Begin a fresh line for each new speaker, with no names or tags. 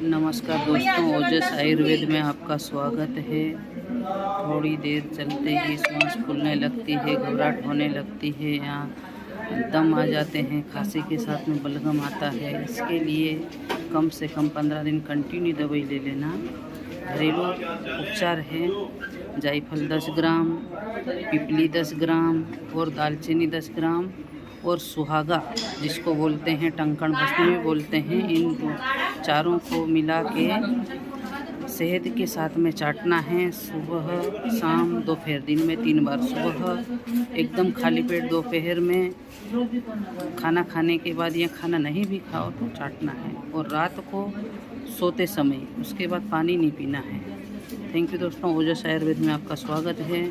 नमस्कार दोस्तों, ओजस आयुर्वेद में आपका स्वागत है। थोड़ी देर चलते ही सांस फूलने लगती है, घबराहट होने लगती है, यहाँ दम आ जाते हैं, खांसी के साथ में बलगम आता है। इसके लिए कम से कम 15 दिन कंटिन्यू दवाई ले लेना। घरेलू उपचार है जायफल 10 ग्राम, पिपली 10 ग्राम और दालचीनी 10 ग्राम और सुहागा जिसको बोलते हैं टंकण भस्म भी बोलते हैं। इन चारों को मिला के शहद के साथ में चाटना है। सुबह शाम दोपहर, दिन में 3 बार। सुबह एकदम खाली पेट, दोपहर में खाना खाने के बाद या खाना नहीं भी खाओ तो चाटना है, और रात को सोते समय। उसके बाद पानी नहीं पीना है। थैंक यू दोस्तों, ओजस आयुर्वेद में आपका स्वागत है।